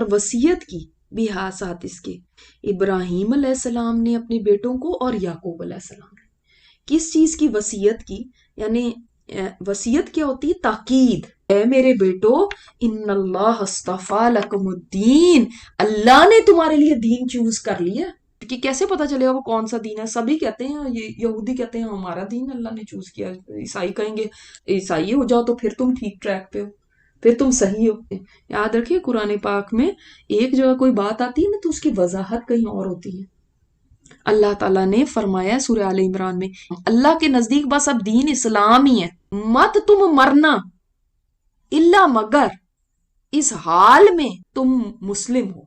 اور وصیت کی بھی ساتھ اس کے ابراہیم علیہ السلام نے اپنے بیٹوں کو اور یعقوب علیہ السلام نے کس چیز کی وصیت کی. یعنی وصیت کیا ہوتی ہے؟ تاکید. اے میرے بیٹو ان اللہ اصطفیٰ لکم الدین، اللہ نے تمہارے لیے دین چوز کر لیا. کہ کیسے پتا چلے گا وہ کون سا دین ہے؟ سبھی کہتے ہیں، یہودی کہتے ہیں ہمارا دین اللہ نے چوز کیا، عیسائی کہیں گے عیسائی ہو جاؤ تو پھر تم ٹھیک ٹریک پہ ہو، پھر تم صحیح ہو. یاد رکھیے قرآن پاک میں ایک جگہ کوئی بات آتی ہے نا تو اس کی وضاحت کہیں اور ہوتی ہے. اللہ تعالیٰ نے فرمایا سورہ آل عمران میں اللہ کے نزدیک بس اب دین اسلام ہی ہے، مت تم مرنا الا مگر اس حال میں تم مسلم ہو.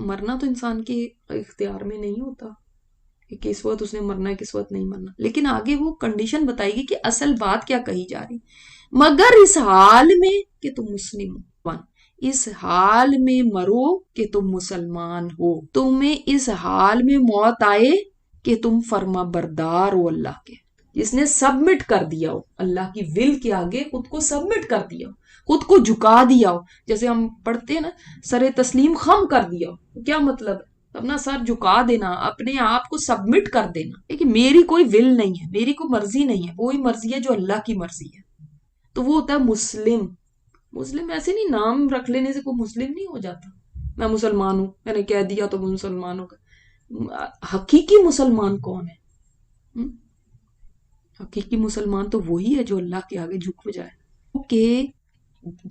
مرنا تو انسان کے اختیار میں نہیں ہوتا کہ کس وقت اس نے مرنا ہے کس وقت نہیں مرنا، لیکن آگے وہ کنڈیشن بتائے گی کہ اصل بات کیا کہی جا رہی. مگر اس حال میں کہ تم مسلم ہو، اس حال میں مرو کہ تم مسلمان ہو، تمہیں اس حال میں موت آئے کہ تم فرما بردار ہو اللہ کے، جس نے سبمٹ کر دیا ہو اللہ کی ول کے آگے، خود کو سبمٹ کر دیا ہو، خود کو جھکا دیا ہو. جیسے ہم پڑھتے ہیں نا سر تسلیم خم کر دیا ہو، کیا مطلب ہے؟ اپنا سر جھکا دینا، اپنے آپ کو سبمٹ کر دینا، لیکن میری کوئی ول نہیں ہے، میری کوئی مرضی نہیں ہے، وہی مرضی ہے جو اللہ کی مرضی ہے. تو وہ ہوتا ہے مسلم. مسلم ایسے نہیں نام رکھ لینے سے کوئی مسلم نہیں ہو جاتا. میں مسلمان ہوں، میں نے کہہ دیا تو مسلمان ہوگا. حقیقی مسلمان کون ہے؟ حقیقی مسلمان تو وہی ہے جو اللہ کے آگے جھک جائے کہ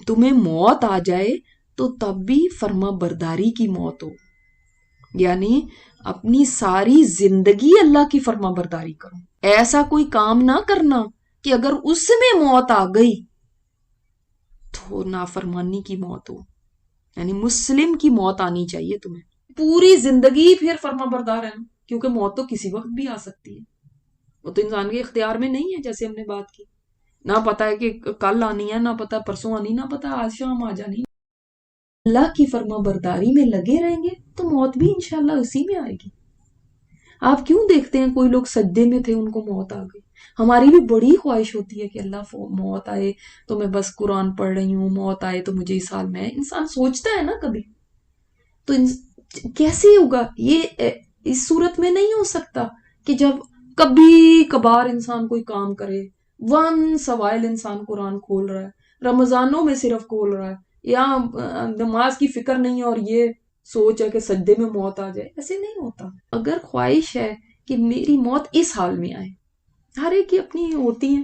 تمہیں موت آ جائے تو تب بھی فرما برداری کی موت ہو، یعنی اپنی ساری زندگی اللہ کی فرما برداری کرو. ایسا کوئی کام نہ کرنا کہ اگر اس میں موت آ گئی تو نافرمانی کی موت ہو. یعنی مسلم کی موت آنی چاہیے تمہیں، پوری زندگی پھر فرما بردار ہے نا، کیونکہ موت تو کسی وقت بھی آ سکتی ہے، وہ تو انسان کے اختیار میں نہیں ہے. جیسے ہم نے بات کی، نہ پتا ہے کہ کل آنی ہے، نہ پتا پرسوں آنی، نہ پتا آج شام آ جانی. اللہ کی فرما برداری میں لگے رہیں گے تو موت بھی انشاءاللہ اسی میں آئے گی. آپ کیوں دیکھتے ہیں کوئی لوگ سجدے میں تھے ان کو موت آ گئی؟ ہماری بھی بڑی خواہش ہوتی ہے کہ اللہ موت آئے تو میں بس قرآن پڑھ رہی ہوں، موت آئے تو مجھے اس حال میں. انسان سوچتا ہے نا کبھی تو کیسے ہوگا یہ؟ اس صورت میں نہیں ہو سکتا کہ جب کبھی کبھار انسان کوئی کام کرے، ون سوائل انسان قرآن کھول رہا ہے، رمضانوں میں صرف کھول رہا ہے، یا نماز کی فکر نہیں ہے اور یہ سوچ ہے کہ سجدے میں موت آ جائے. ایسے نہیں ہوتا. اگر خواہش ہے کہ میری موت اس حال میں آئے، ہر ایک کی اپنی ہوتی ہیں.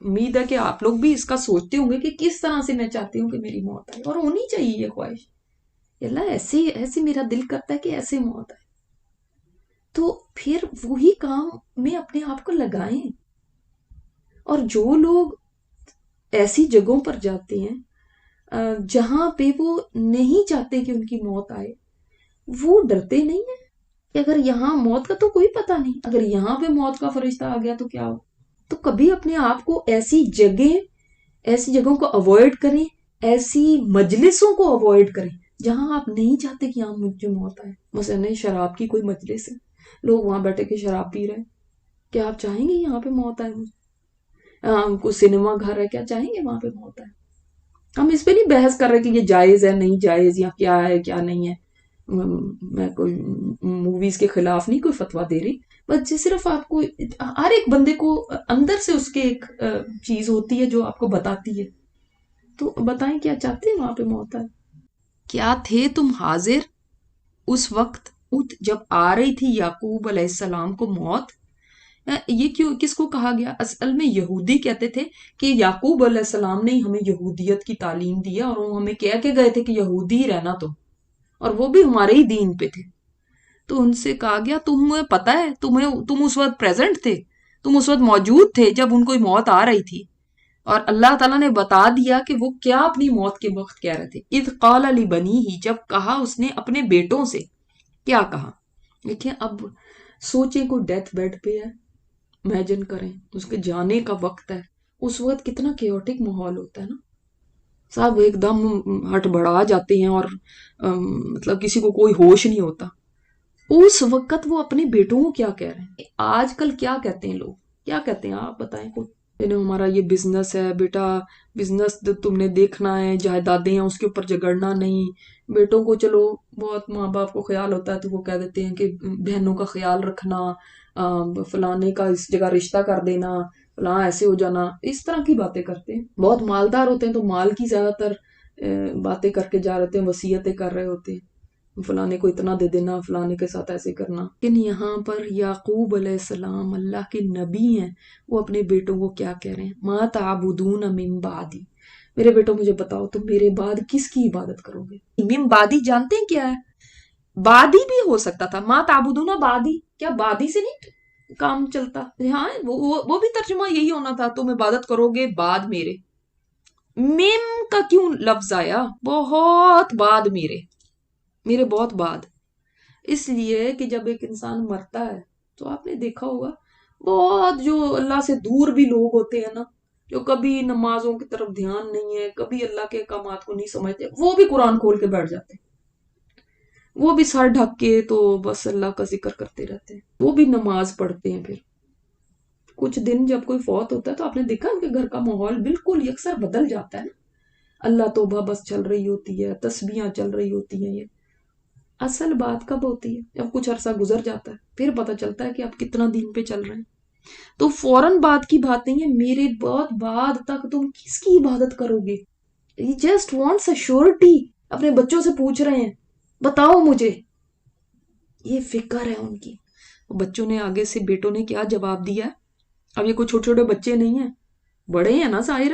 امید ہے کہ آپ لوگ بھی اس کا سوچتے ہوں گے کہ کس طرح سے میں چاہتی ہوں کہ میری موت آئے، اور ہونی چاہیے یہ خواہش. اللہ ایسے میرا دل کرتا ہے کہ ایسے موت آئے. تو پھر وہی کام میں اپنے آپ کو لگائیں. اور جو لوگ ایسی جگہوں پر جاتے ہیں جہاں پہ وہ نہیں چاہتے کہ ان کی موت آئے، وہ ڈرتے نہیں ہیں کہ اگر یہاں موت کا تو کوئی پتہ نہیں، اگر یہاں پہ موت کا فرشتہ آ گیا تو کیا ہو. تو کبھی اپنے آپ کو ایسی جگہوں کو اوائڈ کریں، ایسی مجلسوں کو اوائڈ کریں جہاں آپ نہیں چاہتے کہ یہاں مجھے موت آئے. مثلا شراب کی کوئی مجلس ہے، لوگ وہاں بیٹھے کے شراب پی رہے ہیں، کیا آپ چاہیں گے یہاں پہ موت آئے مجھے؟ کوئی سنیما گھر ہے، کیا چاہیں گے وہاں پہ موت آئے؟ ہم اس پہ نہیں بحث کر رہے کہ یہ جائز ہے نہیں جائز یا کیا ہے کیا نہیں ہے. میں کوئی موویز کے خلاف نہیں کوئی فتویٰ دے رہی، بس صرف آپ کو ہر ایک بندے کو اندر سے اس کے ایک چیز ہوتی ہے جو آپ کو بتاتی ہے. تو بتائیں کیا چاہتے ہیں وہاں پہ موت آئے؟ کیا تھے تم حاضر اس وقت جب آ رہی تھی یعقوب علیہ السلام کو موت؟ یہ کیوں کس کو کہا گیا؟ اصل میں یہودی کہتے تھے کہ یعقوب علیہ السلام نے ہمیں یہودیت کی تعلیم دی ہے، اور وہ ہمیں کہہ کے گئے تھے کہ یہودی ہی رہنا تو، اور وہ بھی ہمارے ہی دین پہ تھے. تو ان سے کہا گیا تمہیں پتہ ہے، تم اس وقت پریزنٹ تھے، تم اس وقت موجود تھے جب ان کو موت آ رہی تھی، اور اللہ تعالیٰ نے بتا دیا کہ وہ کیا اپنی موت کے وقت کہہ رہے تھے. اذ قال لبنیہ، جب کہا اس نے اپنے بیٹوں سے. کیا کہا؟ دیکھیں اب سوچیں کوئی ڈیتھ بیڈ پہ ہے، امیجن کریں اس کے جانے کا وقت ہے، اس وقت کتنا کیوٹک ماحول ہوتا ہے نا، سب ایک دم ہٹ بڑھا جاتے ہیں اور مطلب کسی کو کوئی ہوش نہیں ہوتا. اس وقت وہ اپنے بیٹوں کو کیا کہہ رہے ہیں؟ آج کل کیا کہتے ہیں لوگ، کیا کہتے ہیں آپ بتائیں؟ ہمارا یہ بزنس ہے بیٹا، بزنس تم نے دیکھنا ہے، جائیدادیں ہیں اس کے اوپر جھگڑنا نہیں. بیٹوں کو چلو بہت ماں باپ کو خیال ہوتا ہے تو وہ کہہ دیتے ہیں کہ بہنوں کا خیال رکھنا، فلانے کا اس جگہ رشتہ کر دینا، فلاں ایسے ہو جانا، اس طرح کی باتیں کرتے ہیں. بہت مالدار ہوتے ہیں تو مال کی زیادہ تر باتیں کر کے جا رہے ہیں، وصیتیں کر رہے ہوتے ہیں، فلانے کو اتنا دے دینا، فلانے کے ساتھ ایسے کرنا. لیکن یہاں پر یعقوب علیہ السلام اللہ کے نبی ہیں، وہ اپنے بیٹوں کو کیا کہہ رہے ہیں؟ ما تعبدون من بعدی، میرے بیٹوں مجھے بتاؤ تم میرے بعد کس کی عبادت کرو گے؟ من بعدی جانتے ہیں کیا ہے؟ بعدی بھی ہو سکتا تھا، ما تعبدون بعدی، کیا بعدی سے نہیں کام چلتا؟ ہاں وہ بھی ترجمہ یہی ہونا تھا، تم عبادت کرو گے بعد میرے. مم کا کیوں لفظ آیا؟ بہت بعد میرے بہت بعد. اس لیے کہ جب ایک انسان مرتا ہے تو آپ نے دیکھا ہوگا بہت جو اللہ سے دور بھی لوگ ہوتے ہیں نا، جو کبھی نمازوں کی طرف دھیان نہیں ہے، کبھی اللہ کے احکامات کو نہیں سمجھتے، وہ بھی قرآن کھول کے بیٹھ جاتے ہیں، وہ بھی سر ڈھک کے تو بس اللہ کا ذکر کرتے رہتے ہیں، وہ بھی نماز پڑھتے ہیں. پھر کچھ دن جب کوئی فوت ہوتا ہے تو آپ نے دیکھا ان کے گھر کا ماحول بالکل یکسر بدل جاتا ہے نا، اللہ توبہ بس چل رہی ہوتی ہے، تسبیحاں چل رہی ہوتی ہیں. یہ اصل بات کب ہوتی ہے؟ جب کچھ عرصہ گزر جاتا ہے، پھر پتہ چلتا ہے کہ آپ کتنا دین پہ چل رہے ہیں. تو فوراً بات کی بات نہیں ہے، میرے بہت بعد تک تم کس کی عبادت کرو گے؟ He just wants a surety. اپنے بچوں سے پوچھ رہے ہیں بتاؤ مجھے، یہ فکر ہے ان کی. بچوں نے آگے سے بیٹوں نے کیا جواب دیا؟ اب یہ کوئی چھوٹے چھوٹے بچے نہیں ہیں، بڑے ہیں نا ظاہر،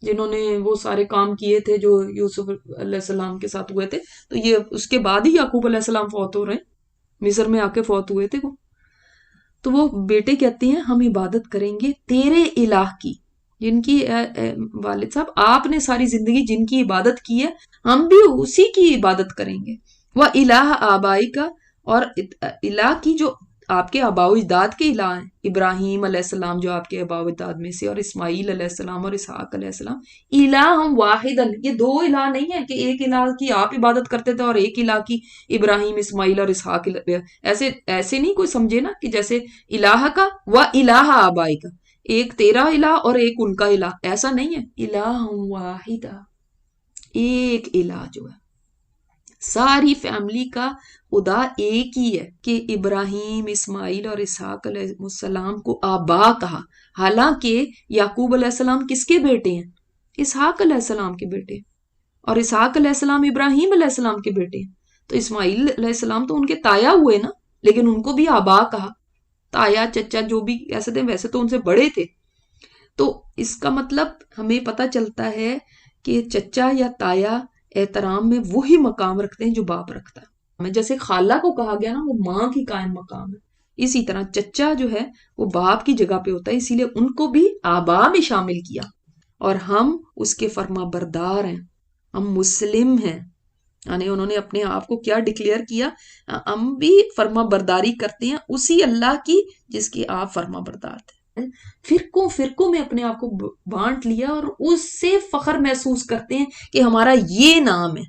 جنہوں نے وہ سارے کام کیے تھے جو یوسف علیہ السلام کے ساتھ ہوئے تھے. تو یہ اس کے بعد ہی یعقوب علیہ السلام فوت ہو رہے ہیں، مصر میں آ کے فوت ہوئے تھے وہ. تو وہ بیٹے کہتے ہیں ہم عبادت کریں گے تیرے الہ کی، جن کی والد صاحب آپ نے ساری زندگی جن کی عبادت کی ہے ہم بھی اسی کی عبادت کریں گے. وہ الہ آبائی کا، اور الہ کی جو آپ کے آباء و اجداد کے الہ ہیں، ابراہیم علیہ السلام جو آپ کے آباء و اجداد میں سے، اور اسماعیل علیہ السلام اور اسحاق علیہ السلام. الہ ہم واحد، یہ دو الہ نہیں ہے کہ ایک الہ کی آپ عبادت کرتے تھے اور ایک الہ کی ابراہیم اسماعیل اور اسحاق. ایسے نہیں کوئی سمجھے نا کہ جیسے الہ کا و الہ آبائی کا، ایک تیرا الہ اور ایک ان کا الہ، ایسا نہیں ہے. الہ واحدہ، ایک الہ جو ہے ساری فیملی کا خدا ایک ہی ہے. کہ ابراہیم اسماعیل اور اسحاق علیہ السلام کو آبا کہا، حالانکہ یعقوب علیہ السلام کس کے بیٹے ہیں؟ اسحاق علیہ السلام کے بیٹے، اور اسحاق علیہ السلام ابراہیم علیہ السلام کے بیٹے ہیں. تو اسماعیل علیہ السلام تو ان کے تایا ہوئے نا، لیکن ان کو بھی آبا کہا، تایا چچا جو بھی ایسے تھے، ویسے تو ان سے بڑے تھے. تو اس کا مطلب ہمیں پتہ چلتا ہے کہ چچا یا تایا احترام میں وہی مقام رکھتے ہیں جو باپ رکھتا ہے. جیسے خالہ کو کہا گیا نا وہ ماں کی قائم مقام ہے، اسی طرح چچا جو ہے وہ باپ کی جگہ پہ ہوتا ہے، اسی لیے ان کو بھی آبا میں شامل کیا. اور ہم اس کے فرما بردار ہیں، ہم مسلم ہیں، یعنی انہوں نے اپنے آپ کو کیا ڈکلیئر کیا؟ ہم بھی فرما برداری کرتے ہیں اسی اللہ کی جس کی آپ فرما بردار تھے. فرقوں میں اپنے آپ کو بانٹ لیا اور اس سے فخر محسوس کرتے ہیں کہ ہمارا یہ نام ہے،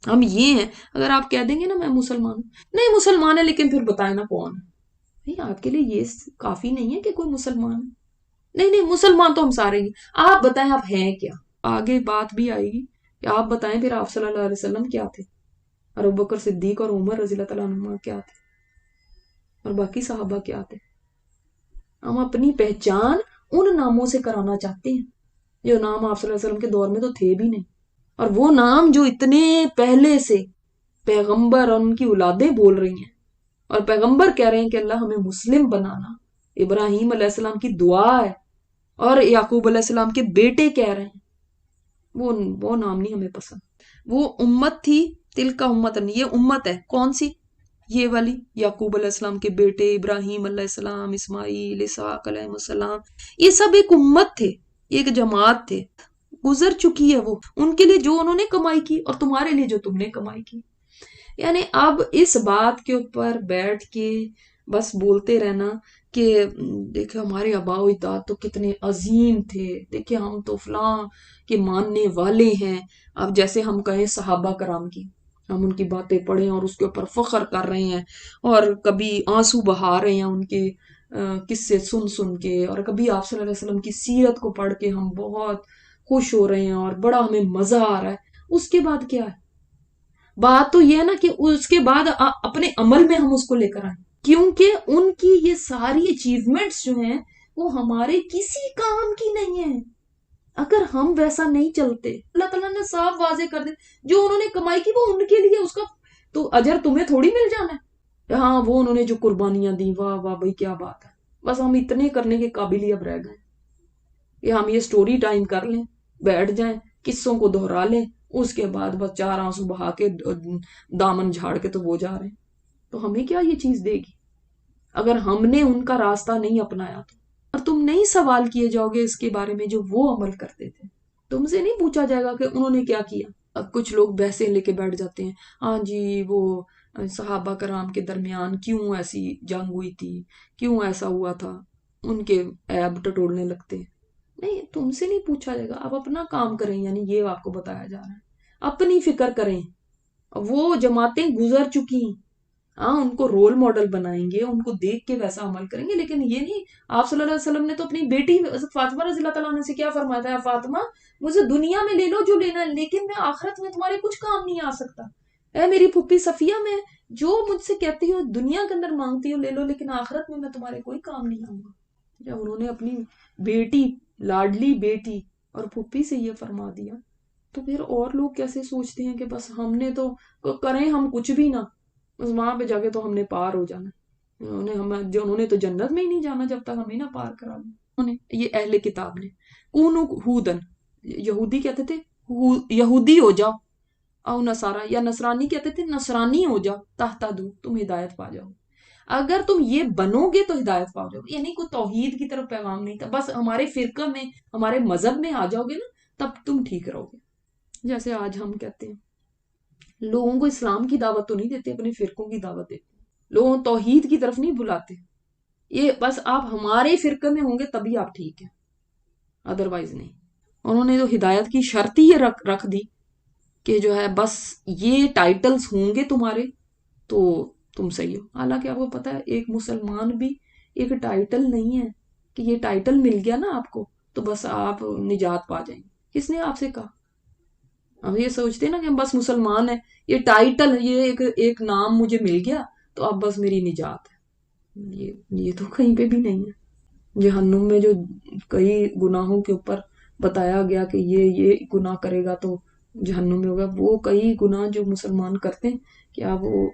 ہم یہ ہیں. اگر آپ کہہ دیں گے نا میں مسلمان ہوں، نہیں مسلمان ہے لیکن پھر بتائیں نا کون ہے. آپ کے لیے یہ کافی نہیں ہے کہ کوئی مسلمان ہے. نہیں مسلمان تو ہم سارے ہیں، آپ بتائیں آپ ہیں کیا. آگے بات بھی آئے گی کہ آپ بتائیں پھر آپ صلی اللہ علیہ وسلم کیا تھے، اور ابوبکر صدیق اور عمر رضی اللہ تعالیٰ عنہ کیا تھے، اور باقی صحابہ کیا تھے. ہم اپنی پہچان ان ناموں سے کرانا چاہتے ہیں جو نام آپ صلی اللہ علیہ وسلم کے دور میں تو تھے بھی نہیں، اور وہ نام جو اتنے پہلے سے پیغمبر اور ان کی اولادیں بول رہی ہیں، اور پیغمبر کہہ رہے ہیں کہ اللہ ہمیں مسلم بنانا. ابراہیم علیہ السلام کی دعا ہے، اور یعقوب علیہ السلام کے بیٹے کہہ رہے ہیں. وہ نام نہیں ہمیں پسند. وہ امت تھی، تل کا امت، یہ امت ہے کون سی؟ یہ والی، یعقوب علیہ السلام کے بیٹے، ابراہیم علیہ السلام، اسماعیل، اسحاق علیہ السلام، یہ سب ایک امت تھے، ایک جماعت تھے. گزر چکی ہے وہ، ان کے لیے جو انہوں نے کمائی کی اور تمہارے لیے جو تم نے کمائی کی. یعنی اب اس بات کے اوپر بیٹھ کے بس بولتے رہنا کہ دیکھیں ہمارے آباء و اجداد تو کتنے عظیم تھے، دیکھیں ہم تو فلاں کے ماننے والے ہیں. اب جیسے ہم کہیں صحابہ کرام کی، ہم ان کی باتیں پڑھیں اور اس کے اوپر فخر کر رہے ہیں، اور کبھی آنسو بہا رہے ہیں ان کے قصے سن سن کے اور کبھی آپ صلی اللہ علیہ وسلم کی سیرت کو پڑھ کے ہم بہت خوش ہو رہے ہیں اور بڑا ہمیں مزہ آ رہا ہے، اس کے بعد کیا ہے؟ بات تو یہ ہے نا کہ اس کے بعد اپنے عمل میں ہم اس کو لے کر آئیں، کیونکہ ان کی یہ ساری اچیومنٹس جو ہیں وہ ہمارے کسی کام کی نہیں ہیں اگر ہم ویسا نہیں چلتے۔ اللہ تعالیٰ نے صاف واضح کر دیا جو انہوں نے کمائی کی وہ ان کے لیے، اس کا تو اجر تمہیں تھوڑی مل جانا ہے۔ ہاں وہ انہوں نے جو قربانیاں دی، واہ واہ بھائی کیا بات ہے، بس ہم اتنے کرنے کے قابل ہی اب رہ گئے کہ ہم یہ سٹوری ٹائم کر لیں، بیٹھ جائیں، قصوں کو دہرا لیں، اس کے بعد بس چار آنسو بہا کے دامن جھاڑ کے تو وہ جا رہے ہیں۔ تو ہمیں کیا یہ چیز دے گی اگر ہم نے ان کا راستہ نہیں اپنایا تو؟ اور تم نہیں سوال کیے جاؤ گے اس کے بارے میں جو وہ عمل کرتے تھے، تم سے نہیں پوچھا جائے گا کہ انہوں نے کیا کیا۔ اب کچھ لوگ بحثیں لے کے بیٹھ جاتے ہیں، ہاں جی وہ صحابہ کرام کے درمیان کیوں ایسی جنگ ہوئی تھی، کیوں ایسا ہوا تھا، ان کے عیب ٹٹولنے لگتے ہیں۔ نہیں، تم سے نہیں پوچھا جائے گا، آپ اپنا کام کریں، یعنی یہ آپ کو بتایا جا رہا ہے، اپنی فکر کریں۔ وہ جماعتیں گزر چکی، ہاں ان کو رول ماڈل بنائیں گے، ان کو دیکھ کے ویسا عمل کریں گے، لیکن یہ نہیں۔ آپ صلی اللہ علیہ وسلم نے تو اپنی بیٹی فاطمہ رضی اللہ تعالیٰ عنہ سے کیا فرمایا تھا؟ فاطمہ مجھے دنیا میں لے لو جو لینا ہے، لیکن میں آخرت میں تمہارے کچھ کام نہیں آ سکتا۔ اے میری پھپھی صفیہ، میں جو مجھ سے کہتی ہو دنیا کے اندر مانگتی ہو لے لو، لیکن آخرت میں تمہارے کوئی کام نہیں آؤں گا۔ جب انہوں نے اپنی بیٹی، لاڈلی بیٹی اور پھپھی سے یہ فرما دیا، تو پھر اور لوگ کیسے سوچتے ہیں کہ بس ہم نے تو کریں ہم کچھ بھی نہ، بس وہاں پہ جا کے تو ہم نے پار ہو جانا۔ انہوں نے تو جنت میں ہی نہیں جانا جب تک ہمیں نہ پار کرا دیں۔ یہ اہل کتاب نے کونو ہودن، یہودی کہتے تھے یہودی ہو جاؤ، او نصارا، یا نصرانی کہتے تھے نصرانی ہو جاؤ، تہتدوا، تم ہدایت پا جاؤ۔ اگر تم یہ بنو گے تو ہدایت پا جاؤ، یعنی کوئی توحید کی طرف پیغام نہیں تھا، بس ہمارے فرقہ میں ہمارے مذہب میں آ جاؤ گے نا تب تم ٹھیک رہو گے۔ جیسے آج ہم کہتے ہیں لوگوں کو اسلام کی دعوت تو نہیں دیتے، اپنے فرقوں کی دعوت دیتے، لوگوں توحید کی طرف نہیں بلاتے، یہ بس آپ ہمارے فرقے میں ہوں گے تبھی آپ ٹھیک ہیں، ادروائز نہیں۔ انہوں نے تو ہدایت کی شرط ہی یہ رکھ دی کہ جو ہے بس یہ ٹائٹلز ہوں گے تمہارے تو تم صحیح ہو۔ حالانکہ آپ کو پتا ہے ایک مسلمان بھی ایک ٹائٹل نہیں ہے کہ یہ ٹائٹل مل گیا نا آپ کو تو بس آپ نجات پا جائیں گے۔ کس نے آپ سے کہا؟ ہم یہ سوچتے ہیں نا کہ ہم بس مسلمان ہیں، یہ ٹائٹل، یہ ایک نام مجھے مل گیا تو اب بس میری نجات ہے۔ یہ تو کہیں پہ بھی نہیں ہے۔ جہنم میں جو کئی گناہوں کے اوپر بتایا گیا کہ یہ گناہ کرے گا تو جہنم میں ہوگا، وہ کئی گناہ جو مسلمان کرتے ہیں کیا وہ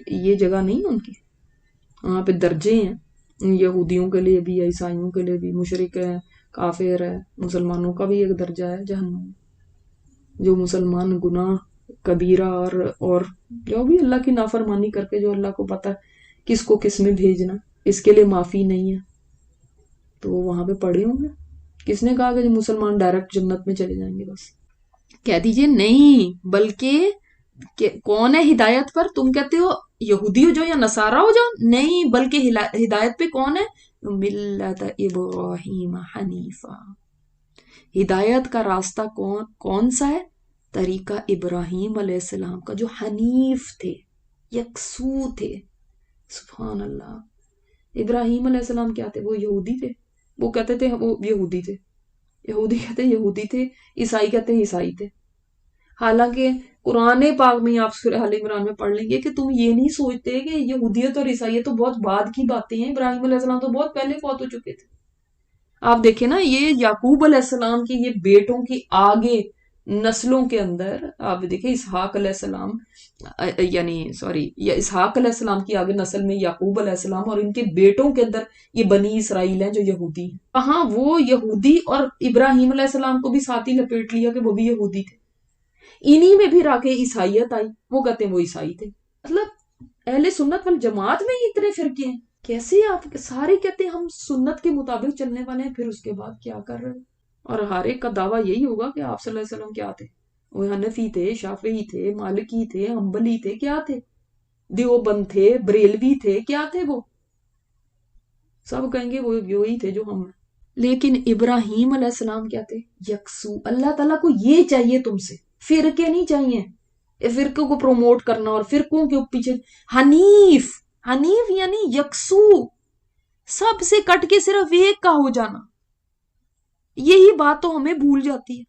یہ جگہ نہیں ان کی؟ وہاں پہ درجے ہیں، یہودیوں کے لیے بھی، عیسائیوں کے لیے بھی، مشرک ہے، کافر ہے، مسلمانوں کا بھی ایک درجہ ہے جہنم میں۔ جو مسلمان گناہ کبیرہ اور جو بھی اللہ کی نافرمانی کر کے، جو اللہ کو پتہ ہے کس کو کس میں بھیجنا، اس کے لیے معافی نہیں ہے، تو وہ وہاں پہ پڑے ہوں گے۔ کس نے کہا کہ جو مسلمان ڈائریکٹ جنت میں چلے جائیں گے؟ بس کہہ دیجئے نہیں، بلکہ کون ہے ہدایت پر؟ تم کہتے ہو یہودی ہو جاؤ یا نصارہ ہو جاؤ، نہیں، بلکہ ہدایت پہ کون ہے؟ ملت ابراہیم حنیفہ۔ ہدایت کا راستہ کون سا ہے؟ طریقہ ابراہیم علیہ السلام کا، جو حنیف تھے، یکسو تھے۔ سبحان اللہ۔ ابراہیم علیہ السلام کیا تھے؟ وہ یہودی تھے، وہ کہتے تھے وہ یہودی تھے، یہودی کہتے یہودی تھے، عیسائی کہتے عیسائی تھے۔ حالانکہ قرآن پاک میں آپ سورہ آل عمران میں پڑھ لیں گے کہ تم یہ نہیں سوچتے کہ یہودیت اور عیسائیت تو بہت بعد کی باتیں ہیں، ابراہیم علیہ السلام تو بہت پہلے فوت ہو چکے تھے۔ آپ دیکھیں نا، یہ یعقوب علیہ السلام کی یہ بیٹوں کی آگے نسلوں کے اندر آپ دیکھیں، اسحاق علیہ السلام اسحاق علیہ السلام کی آگے نسل میں یعقوب علیہ السلام، اور ان کے بیٹوں کے اندر یہ بنی اسرائیل ہیں جو یہودی ہیں۔ کہاں وہ یہودی، اور ابراہیم علیہ السلام کو بھی ساتھ ہی لپیٹ لیا کہ وہ بھی یہودی تھے۔ انہی میں بھی راکے عیسائیت آئی، وہ کہتے ہیں وہ عیسائی تھے۔ مطلب اہل سنت والجماعت میں اتنے فرقے ہیں، کیسے آپ سارے کہتے ہیں ہم سنت کے مطابق چلنے والے ہیں، پھر اس کے بعد کیا کر رہے ہیں؟ اور ہر ایک کا دعویٰ یہی ہوگا کہ آپ صلی اللہ علیہ وسلم کیا تھے؟ وہ حنفی تھے، شافعی تھے، مالکی تھے، حنبلی تھے، کیا تھے؟ دیوبند تھے، بریلوی تھے، کیا تھے؟ وہ سب کہیں گے وہ وہی تھے جو ہم ہیں۔ لیکن ابراہیم علیہ السلام کیا تھے؟ یکسو۔ اللہ تعالیٰ کو یہ چاہیے تم سے، فرقے نہیں چاہیے، فرقوں کو پروموٹ کرنا اور فرقوں کے پیچھے۔ حنیف یعنی یکسو، سب سے کٹ کے صرف ایک کا ہو جانا، یہی بات تو ہمیں بھول جاتی ہے۔